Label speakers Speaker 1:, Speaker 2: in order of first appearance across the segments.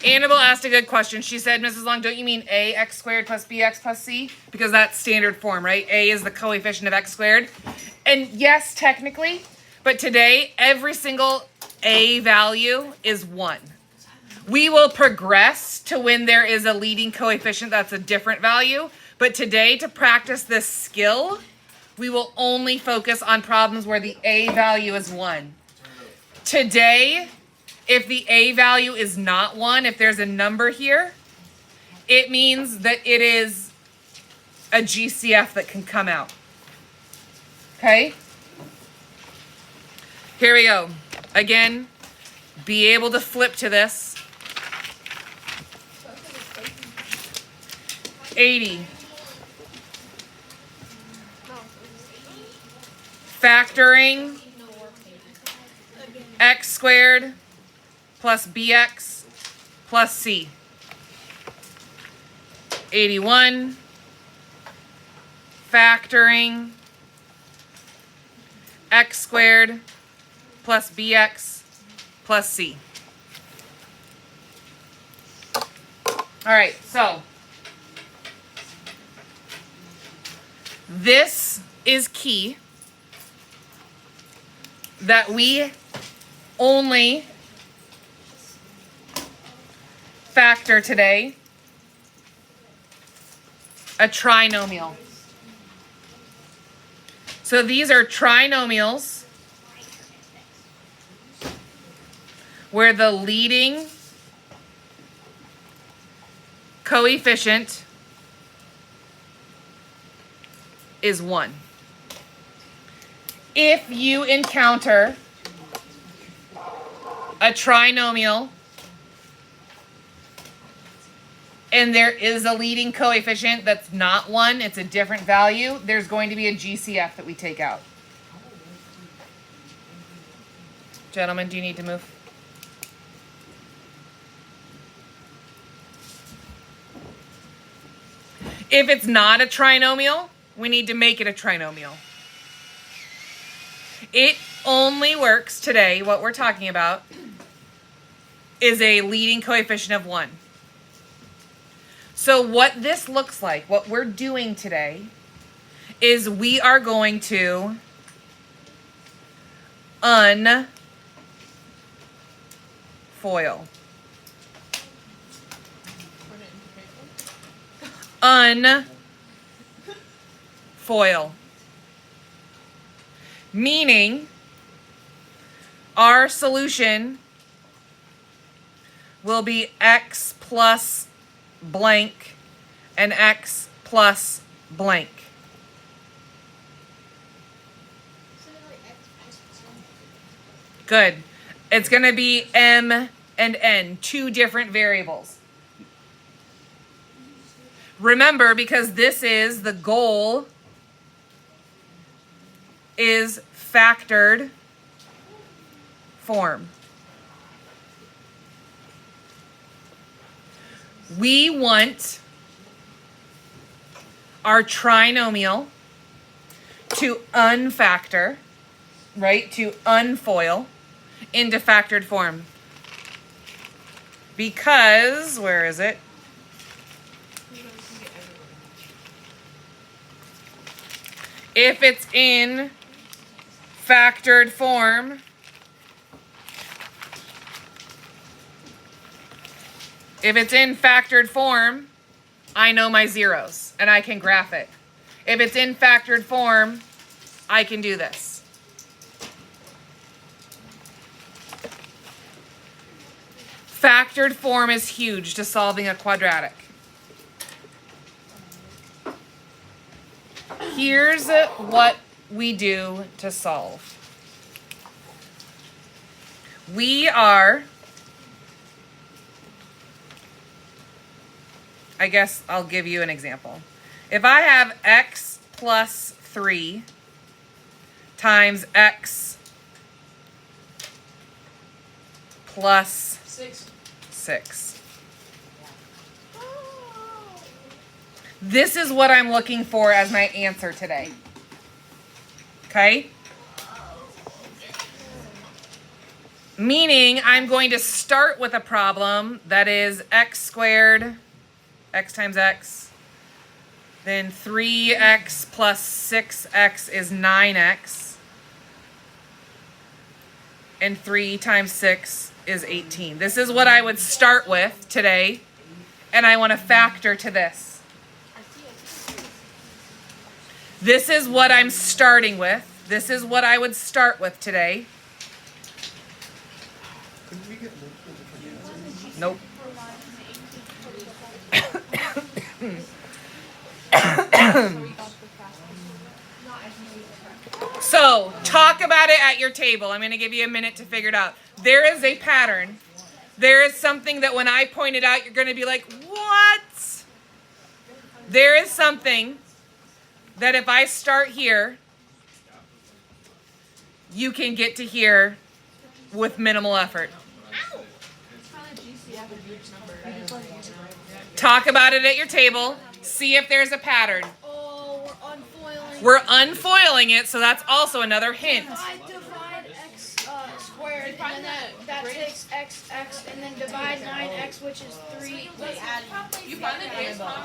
Speaker 1: Annabelle asked a good question. She said, Mrs. Long, don't you mean ax squared plus bx plus c? Because that's standard form, right? A is the coefficient of x squared. And yes, technically, but today, every single a value is 1. We will progress to when there is a leading coefficient that's a different value. But today, to practice this skill, we will only focus on problems where the a value is 1. Today, if the a value is not 1, if there's a number here, it means that it is a GCF that can come out. Okay? Here we go. Again, be able to flip to this. 80. Factoring x squared plus bx plus c. 81. Factoring x squared plus bx plus c. All right, so this is key, that we only factor today a trinomial. So these are trinomials where the leading coefficient is 1. If you encounter a trinomial and there is a leading coefficient that's not 1, it's a different value, there's going to be a GCF that we take out. Gentlemen, do you need to move? If it's not a trinomial, we need to make it a trinomial. It only works today, what we're talking about, is a leading coefficient of 1. So what this looks like, what we're doing today, is we are going to unfoil. Unfoil. Meaning, our solution will be x plus blank and x plus blank. Good. It's going to be m and n, 2 different variables. Remember, because this is the goal, is factored form. We want our trinomial to unfactor, right? To unfoil into factored form. Because, where is it? If it's in factored form, I know my zeros and I can graph it. If it's in factored form, I can do this. Factored form is huge to solving a quadratic. Here's what we do to solve. We are, I guess I'll give you an example. If I have x plus 3 times x plus 6. This is what I'm looking for as my answer today. Okay? Meaning I'm going to start with a problem that is x squared, x times x, then 3x plus 6x is 9x, and 3 times 6 is 18. This is what I would start with today, and I want to factor to this. This is what I'm starting with. This is what I would start with today. Nope. So, talk about it at your table. I'm going to give you a minute to figure it out. There is a pattern. There is something that when I point it out, you're going to be like, what? There is something that if I start here, you can get to here with minimal effort. Talk about it at your table. See if there's a pattern.
Speaker 2: Oh, we're unfoiling.
Speaker 1: We're unfoiling it, so that's also another hint.
Speaker 2: Divide x squared, and then that takes x, and then divide 9x, which is 3.
Speaker 3: You find the base both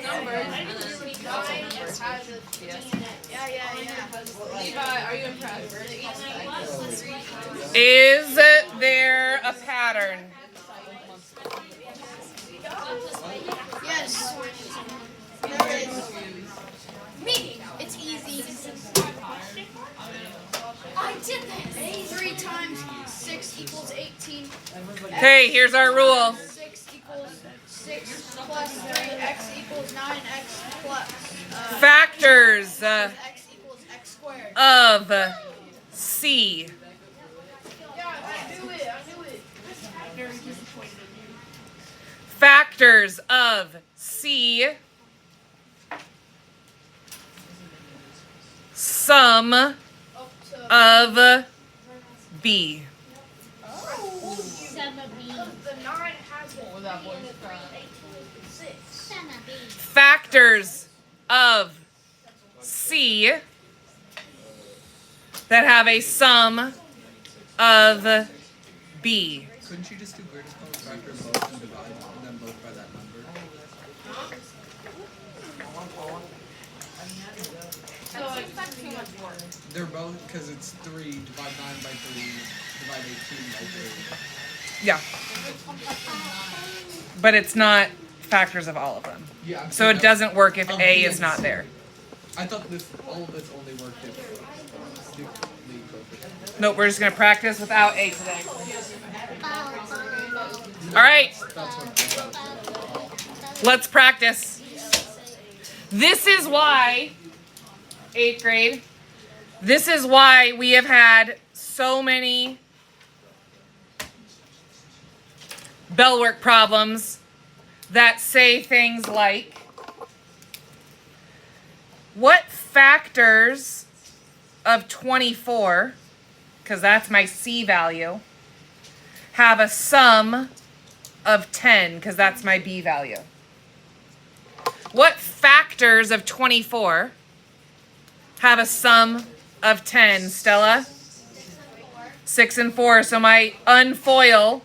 Speaker 3: numbers and then Levi, are you impressed?
Speaker 1: Is there a pattern?
Speaker 2: Yes. There is. Me. It's easy. I did this. 3 times 6 equals 18.
Speaker 1: Okay, here's our rule.
Speaker 2: 6 equals 6 plus 3x equals 9x plus.
Speaker 1: Factors
Speaker 2: X equals x squared.
Speaker 1: of C.
Speaker 2: Yeah, I knew it.
Speaker 1: Factors of C. Sum of B. Factors of C that have a sum of B.
Speaker 4: Couldn't you just do greatest common factor of both and divide them both by that number? They're both, because it's 3, divide 9 by 3, divide 18 by 3.
Speaker 1: Yeah. But it's not factors of all of them.
Speaker 4: Yeah.
Speaker 1: So it doesn't work if A is not there.
Speaker 4: I thought all of this only worked if the coefficient.
Speaker 1: Nope, we're just going to practice without A today. All right,
Speaker 4: That's what I thought.
Speaker 1: let's practice. This is why, 8th grade, this is why we have had so many bell work problems that say things like, what factors of 24, because that's my C value, have a sum of 10, because that's my B value? What factors of 24 have a sum of 10, Stella? 6 and 4. So my unfoil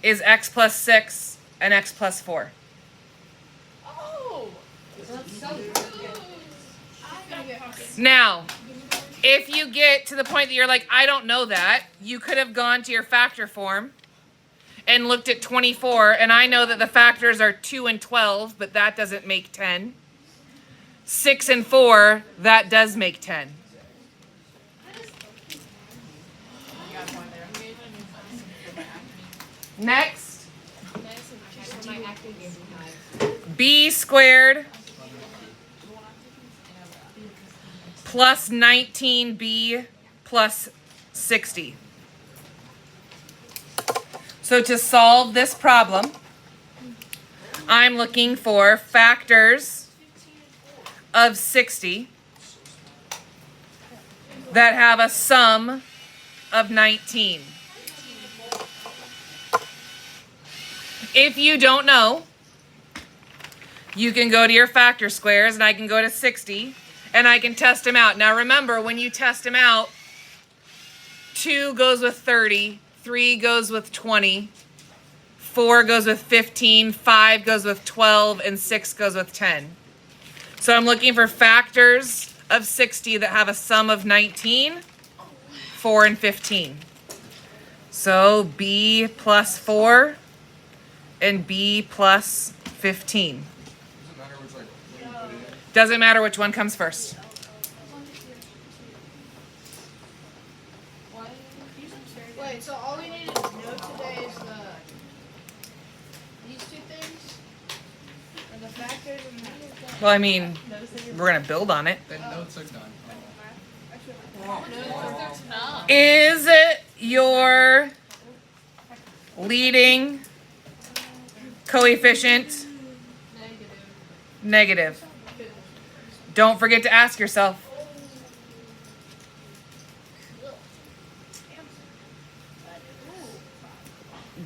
Speaker 1: is x plus 6 and x plus 4.
Speaker 3: Oh, that's so good.
Speaker 1: Now, if you get to the point that you're like, I don't know that, you could have gone to your factor form and looked at 24, and I know that the factors are 2 and 12, but that doesn't make 10. 6 and 4, that does make 10. Next, b squared plus 19b plus 60. So to solve this problem, I'm looking for factors of 60 that have a sum of 19. If you don't know, you can go to your factor squares, and I can go to 60, and I can test them out. Now remember, when you test them out, 2 goes with 30, 3 goes with 20, 4 goes with 15, 5 goes with 12, and 6 goes with 10. So I'm looking for factors of 60 that have a sum of 19, 4, and 15. So B plus 4 and B plus 15. Doesn't matter which one comes first.
Speaker 2: Wait, so all we need to know today is these two things? And the factors and the...
Speaker 1: Well, I mean, we're going to build on it.
Speaker 4: The notes are done.
Speaker 1: Is your leading coefficient negative? Don't forget to ask yourself.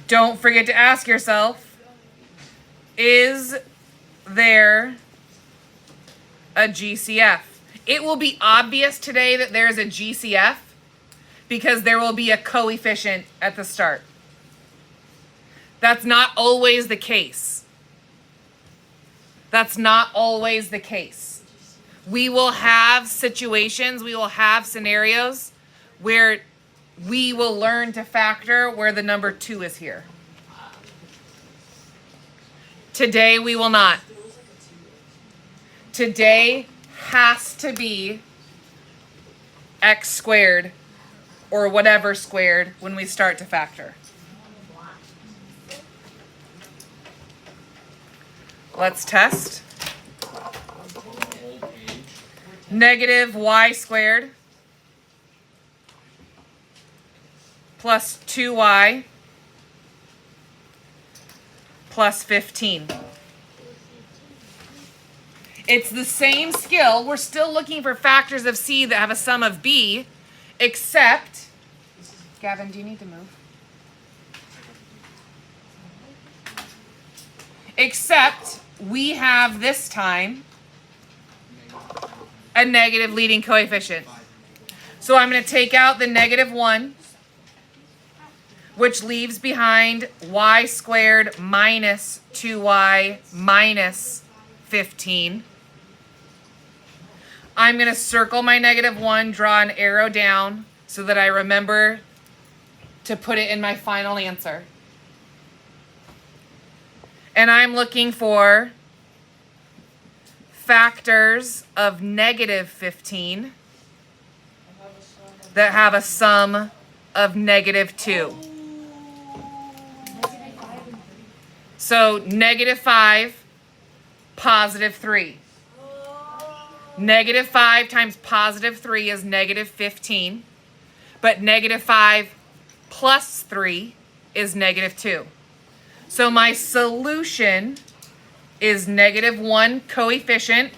Speaker 1: Don't forget to ask yourself, is there a GCF? It will be obvious today that there's a GCF because there will be a coefficient at the start. That's not always the case. That's not always the case. We will have situations, we will have scenarios where we will learn to factor where the number 2 is here. Today we will not. Today has to be x squared or whatever squared when we start to factor. Let's test. Negative y squared plus 2y plus 15. It's the same skill. We're still looking for factors of C that have a sum of B, except, Gavin, do you need to move? Except we have this time a negative leading coefficient. So I'm going to take out the negative 1, which leaves behind y squared minus 2y minus 15. I'm going to circle my negative 1, draw an arrow down so that I remember to put it in my final answer. And I'm looking for factors of negative 15 that have a sum of negative 2. So negative 5, positive 3. Negative 5 times positive 3 is negative 15. But negative 5 plus 3 is negative 2. So my solution is negative 1 coefficient,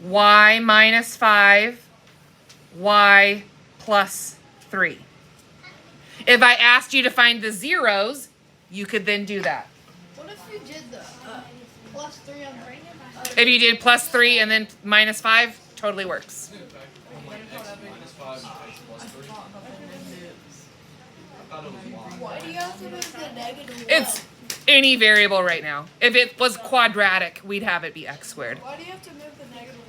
Speaker 1: y minus 5, y plus 3. If I asked you to find the zeros, you could then do that.
Speaker 2: What if you did the plus 3 on the...
Speaker 1: If you did plus 3 and then minus 5, totally works.
Speaker 2: Why do you have to move the negative 1?
Speaker 1: It's any variable right now. If it was quadratic, we'd have it be x squared.
Speaker 2: Why do you have to move the negative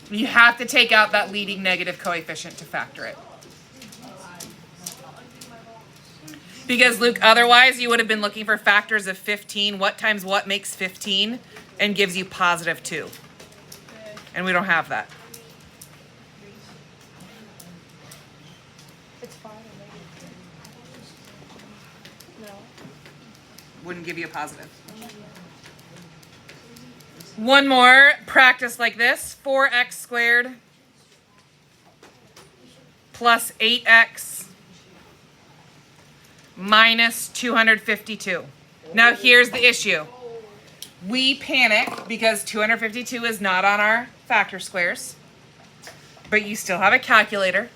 Speaker 2: 1?
Speaker 1: You have to take out that leading negative coefficient to factor it. Because, Luke, otherwise you would have been looking for factors of 15. What times what makes 15 and gives you positive 2. And we don't have that.
Speaker 2: It's fine. No.
Speaker 1: Wouldn't give you a positive. One more practice like this. 4x squared plus 8x minus 252. Now here's the issue. We panic because 252 is not on our factor squares, but you still have a calculator.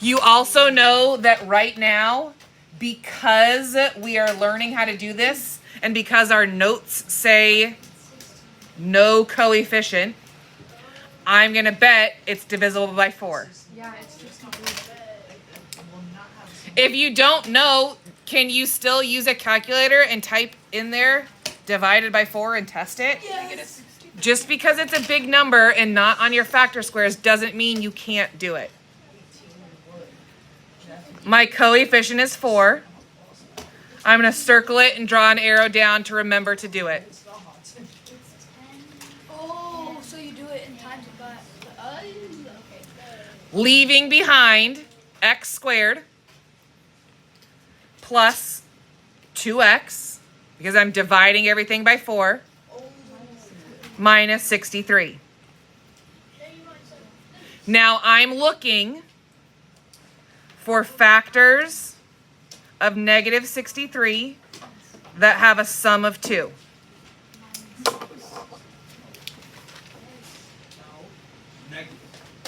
Speaker 1: You also know that right now, because we are learning how to do this, and because our notes say no coefficient, I'm going to bet it's divisible by 4.
Speaker 2: Yeah, it's just not
Speaker 1: If you don't know, can you still use a calculator and type in there divided by 4 and test it?
Speaker 2: Yes.
Speaker 1: Just because it's a big number and not on your factor squares doesn't mean you can't do it. My coefficient is 4. I'm going to circle it and draw an arrow down to remember to do it.
Speaker 2: Oh, so you do it in times of okay.
Speaker 1: Leaving behind x squared plus 2x, because I'm dividing everything by 4, minus 63. Now I'm looking for factors of negative 63 that have a sum of 2.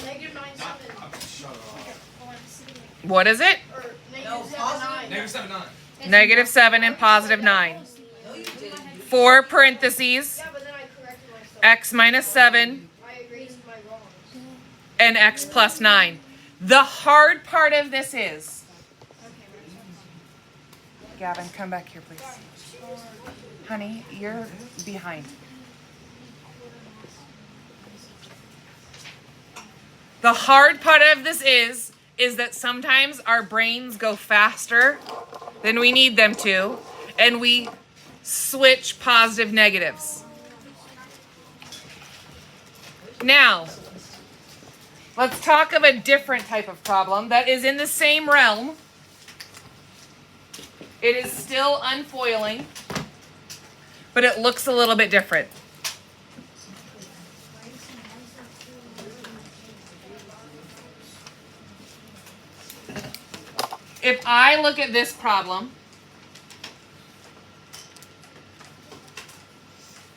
Speaker 2: Negative 9, 7.
Speaker 4: Shut up.
Speaker 1: What is it?
Speaker 2: Or negative 7, 9.
Speaker 4: Negative 7, 9.
Speaker 1: Negative 7 and positive 9. 4 parentheses,
Speaker 2: Yeah, but then I corrected myself.
Speaker 1: x minus 7,
Speaker 2: I erased my wrongs.
Speaker 1: and x plus 9. The hard part of this is... Gavin, come back here, please. Honey, you're behind. The hard part of this is that sometimes our brains go faster than we need them to, and we switch positive negatives. Now, let's talk of a different type of problem that is in the same realm. It is still unfoiling, but it looks a little bit different. If I look at this problem,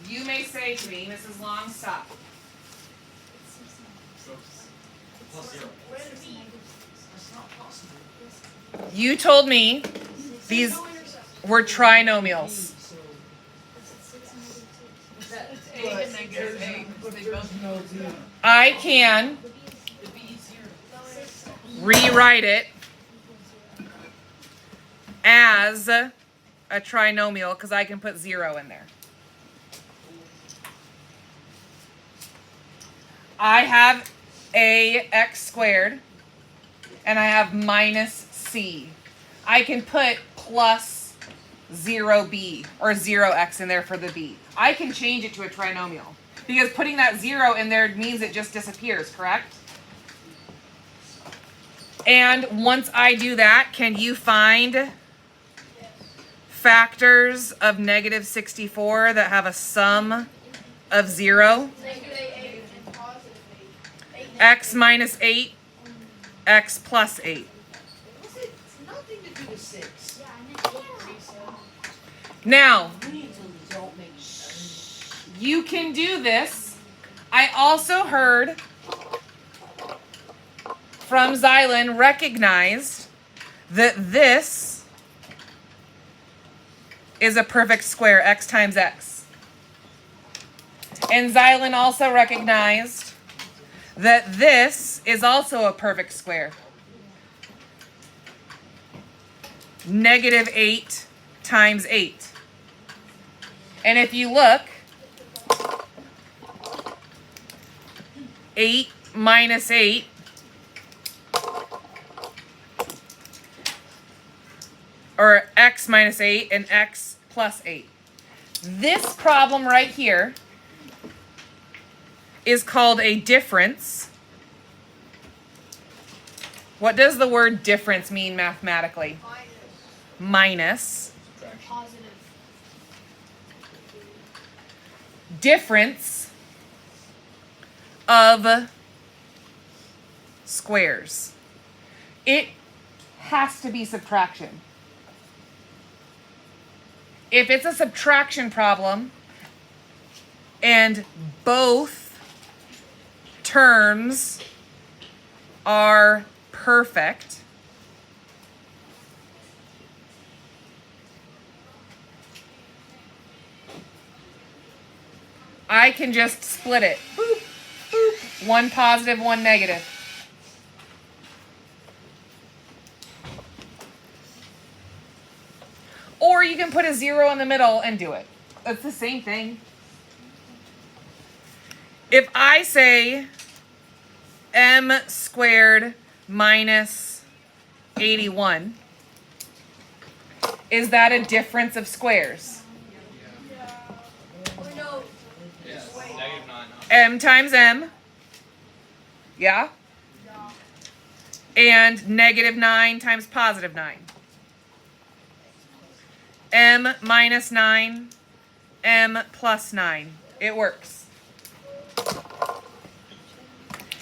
Speaker 1: you may say to me, Mrs. Long, stop.
Speaker 4: Plus 0.
Speaker 1: You told me these were trinomials. I can rewrite it as a trinomial because I can put 0 in there. I have ax squared and I have minus c. I can put plus 0b or 0x in there for the b. I can change it to a trinomial because putting that 0 in there means it just disappears, correct? And once I do that, can you find factors of negative 64 that have a sum of 0?
Speaker 2: Negative 8 and positive 8.
Speaker 1: X minus 8, x plus 8.
Speaker 5: It's nothing to do with 6.
Speaker 1: Now,
Speaker 5: We need to don't make sense.
Speaker 1: you can do this. I also heard from Xylan recognized that this is a perfect square, x times x. And Xylan also recognized that this is also a perfect square. Negative 8 times 8. And if you look, 8 minus 8 or x minus 8 and x plus 8. This problem right here is called a difference. What does the word difference mean mathematically? Minus.
Speaker 2: Positive.
Speaker 1: Difference of squares. It has to be subtraction. If it's a subtraction problem and both terms are perfect, I can just split it. Boop, boop. 1 positive, 1 negative. Or you can put a 0 in the middle and do it. It's the same thing. If I say m squared minus 81, is that a difference of squares?
Speaker 4: Yes.
Speaker 1: M times m. Yeah? And negative 9 times positive 9. M minus 9, m plus 9. It works.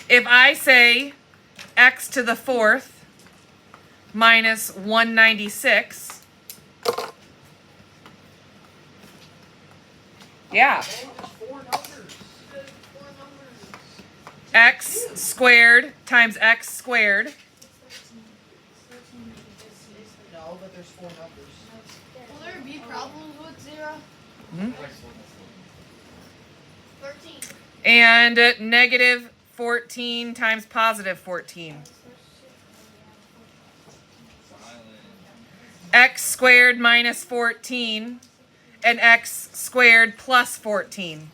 Speaker 1: If I say x to the 4th minus 196, yeah. X squared times x squared.
Speaker 5: No, but there's 4 numbers.
Speaker 2: Will there be problems with 0? 13.
Speaker 1: And negative 14 times positive 14. X squared minus 14 and x squared plus 14.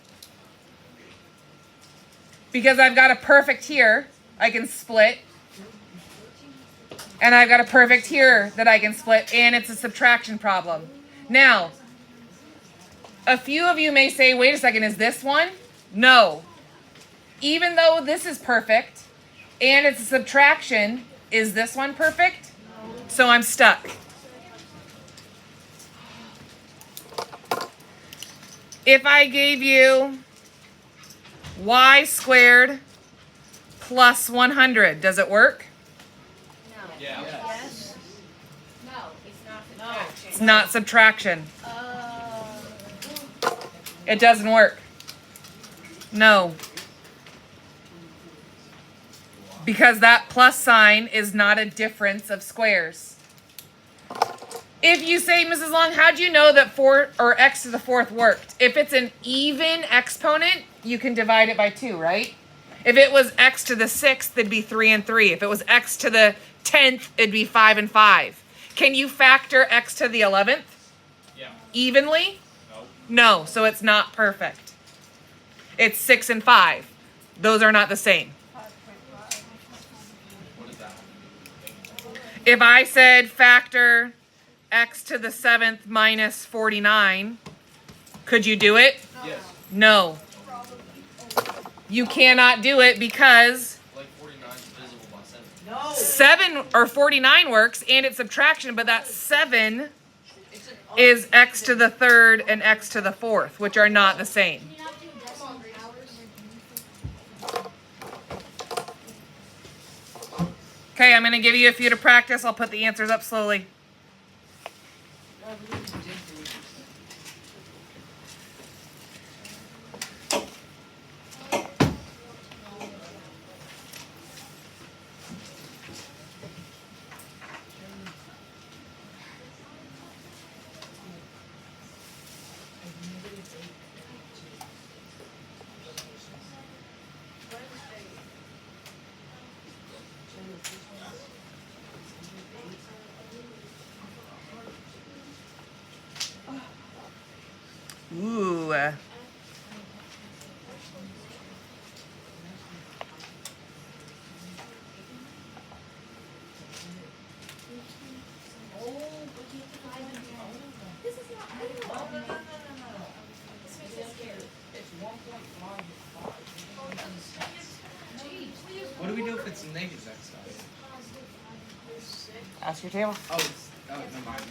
Speaker 1: Because I've got a perfect here, I can split. And I've got a perfect here that I can split, and it's a subtraction problem. Now, a few of you may say, wait a second, is this one? No. Even though this is perfect, and it's a subtraction, is this one perfect? So I'm stuck. If I gave you y squared plus 100, does it work?
Speaker 4: Yeah.
Speaker 5: Yes.
Speaker 3: No, it's not subtraction.
Speaker 1: It's not subtraction. It doesn't work. No. Because that plus sign is not a difference of squares. If you say, Mrs. Long, how'd you know that 4 or x to the 4th worked? If it's an even exponent, you can divide it by 2, right? If it was x to the 6th, it'd be 3 and 3. If it was x to the 10th, it'd be 5 and 5. Can you factor x to the 11th?
Speaker 4: Yeah.
Speaker 1: Evenly?
Speaker 4: No.
Speaker 1: No, so it's not perfect. It's 6 and 5. Those are not the same.
Speaker 4: What is that?
Speaker 1: If I said factor x to the 7th minus 49, could you do it?
Speaker 4: Yes.
Speaker 1: No. You cannot do it because
Speaker 4: Like 49 is divisible by 7.
Speaker 5: No.
Speaker 1: 7 or 49 works and it's subtraction, but that 7 is x to the 3rd and x to the 4th, which are not the same.
Speaker 2: Can you not do decimal powers?
Speaker 1: Okay, I'm going to give you a few to practice. I'll put the answers up slowly. Ooh.
Speaker 4: What do we do if it's a negative x size?
Speaker 1: Ask your table.
Speaker 4: Oh, it's, never mind.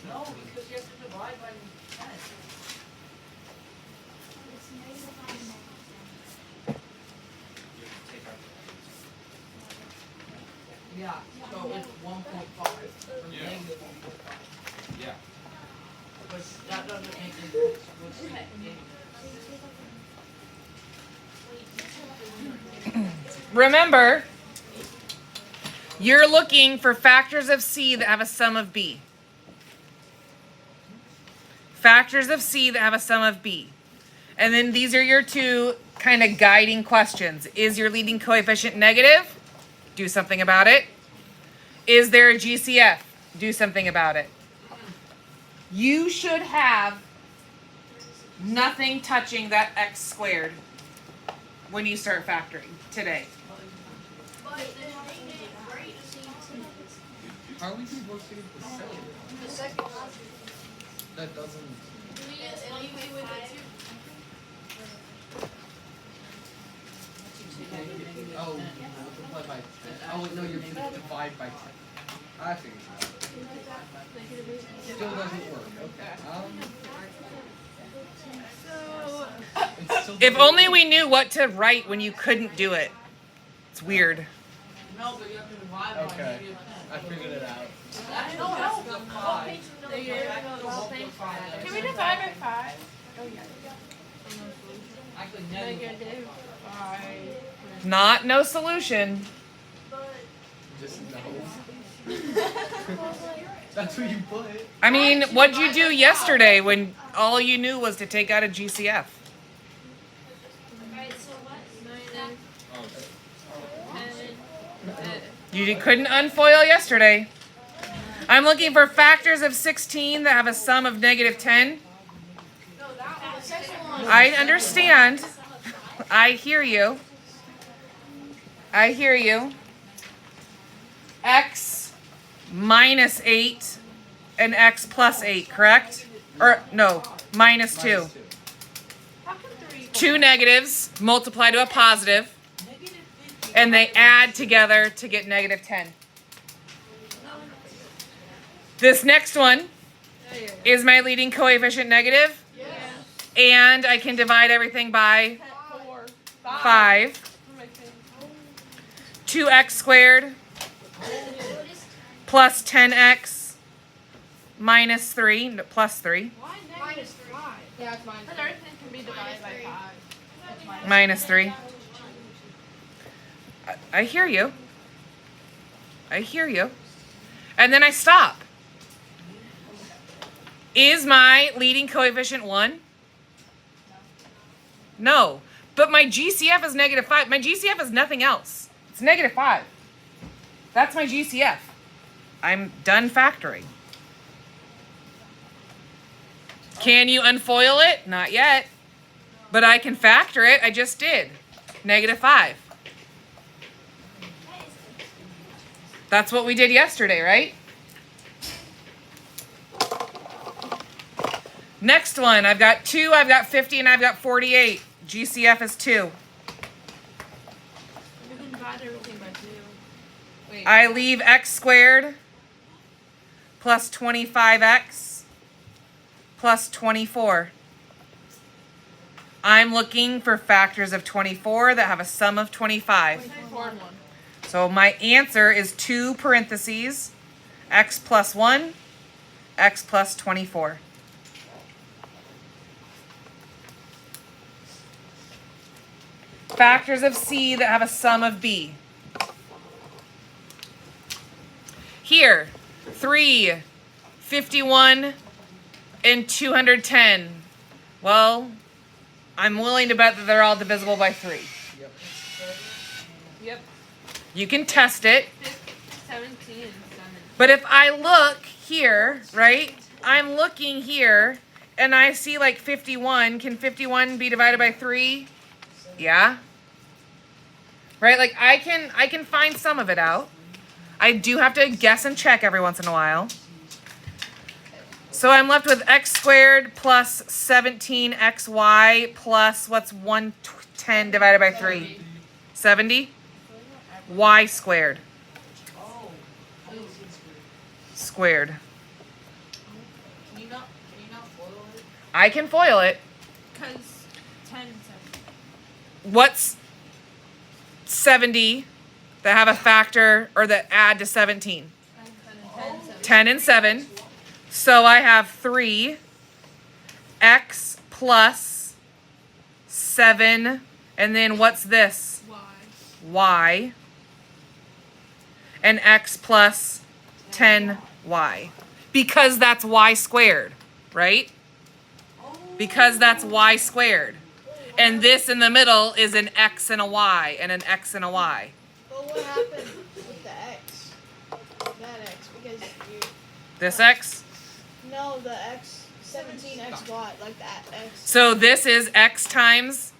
Speaker 5: No, because you have to divide by 10.
Speaker 4: Take our
Speaker 5: Yeah, so it's 1.5. Or
Speaker 4: Yeah.
Speaker 5: negative 1.5.
Speaker 4: Yeah.
Speaker 5: But that doesn't make any sense. What's the negative?
Speaker 1: Remember, you're looking for factors of C that have a sum of B. factors of C that have a sum of B. And then these are your two kind of guiding questions. Is your leading coefficient negative? Do something about it. Is there a GCF? Do something about it. You should have nothing touching that x squared when you start factoring today.
Speaker 4: How are we supposed to get the cell?
Speaker 2: The second one.
Speaker 4: That doesn't. Oh, multiply by 10. Oh, no, you're gonna divide by 10. I figured it out. Still doesn't work. Okay. It's still
Speaker 1: If only we knew what to write when you couldn't do it. It's weird.
Speaker 5: No, but you have to divide by
Speaker 4: Okay.
Speaker 5: -10.
Speaker 4: I figured it out.
Speaker 2: Can we divide by 5?
Speaker 5: Actually, negative.
Speaker 1: Not no solution.
Speaker 4: Just no. That's what you put.
Speaker 1: I mean, what'd you do yesterday when all you knew was to take out a GCF? You couldn't unfoil yesterday. I'm looking for factors of 16 that have a sum of negative 10. I understand. I hear you. I hear you. X minus 8 and x plus 8, correct? Or no, minus 2. Two negatives multiply to a positive, and they add together to get negative 10. This next one is my leading coefficient negative, and I can divide everything by 5. 2x squared plus 10x minus 3, no, plus 3,
Speaker 2: Minus 5.
Speaker 3: Yeah, it's mine. But everything can be divided by 5.
Speaker 1: minus 3. I hear you. I hear you. And then I stop. Is my leading coefficient 1? No. But my GCF is negative 5. My GCF is nothing else. It's negative 5. That's my GCF. I'm done factoring. Can you unfoil it? Not yet. But I can factor it. I just did. Negative 5. That's what we did yesterday, right? Next one. I've got 2, I've got 50, and I've got 48. GCF is 2.
Speaker 3: We can divide everything by 2. Wait.
Speaker 1: I leave x squared plus 25x plus 24. I'm looking for factors of 24 that have a sum of 25.
Speaker 3: 24 and 1.
Speaker 1: So my answer is 2 parentheses, x plus 1, x plus 24. Factors of C that have a sum of B. Here, 3, 51, and 210. Well, I'm willing to bet that they're all divisible by 3.
Speaker 4: Yep.
Speaker 3: Yep.
Speaker 1: You can test it.
Speaker 3: 17 and 7.
Speaker 1: But if I look here, right? I'm looking here, and I see like 51. Can 51 be divided by 3? Yeah. Right? Like I can find some of it out. I do have to guess and check every once in a while. So I'm left with x squared plus 17xy plus what's 110 divided by 3? 70? Y squared. Squared.
Speaker 5: Can you not foil it?
Speaker 1: I can foil it.
Speaker 3: Because 10 and 7.
Speaker 1: What's 70 that have a factor or that add to 17? 10 and 7. So I have 3 x plus 7, and then what's this?
Speaker 3: Y.
Speaker 1: Y. And x plus 10y. Because that's y squared, right? because that's y squared. And this in the middle is an x and a y and an x and a y.
Speaker 2: But what happened with the x? That x, because you.
Speaker 1: This x?
Speaker 2: No, the x, 17xy, like that x.
Speaker 1: So this is x times,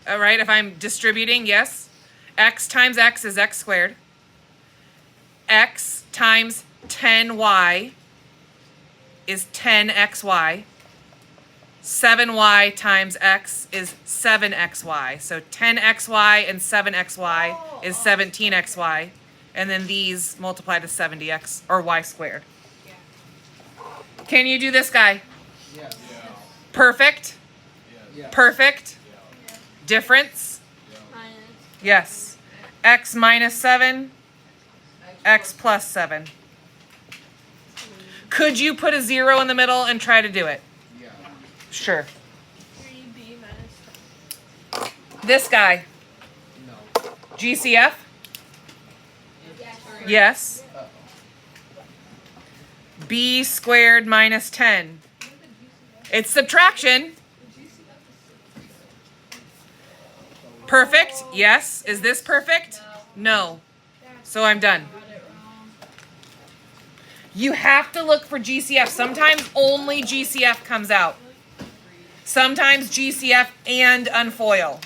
Speaker 1: all right, if I'm distributing, yes. X times x is x squared. X times 10y is 10xy. 7y times x is 7xy. So 10xy and 7xy is 17xy. And then these multiply to 70x, or y squared. Can you do this guy?
Speaker 4: Yes.
Speaker 1: Perfect?
Speaker 4: Yes.
Speaker 1: Perfect? Difference?
Speaker 3: Minus.
Speaker 1: Yes. X minus 7, x plus 7. Could you put a 0 in the middle and try to do it?
Speaker 4: Yeah.
Speaker 1: Sure.
Speaker 3: 3b minus 10.
Speaker 1: This guy,
Speaker 4: No.
Speaker 1: GCF? Yes.
Speaker 4: Uh-oh.
Speaker 1: B squared minus 10. It's subtraction. Perfect? Yes. Is this perfect? No. So I'm done. You have to look for GCF. Sometimes only GCF comes out. Sometimes GCF and unfoil.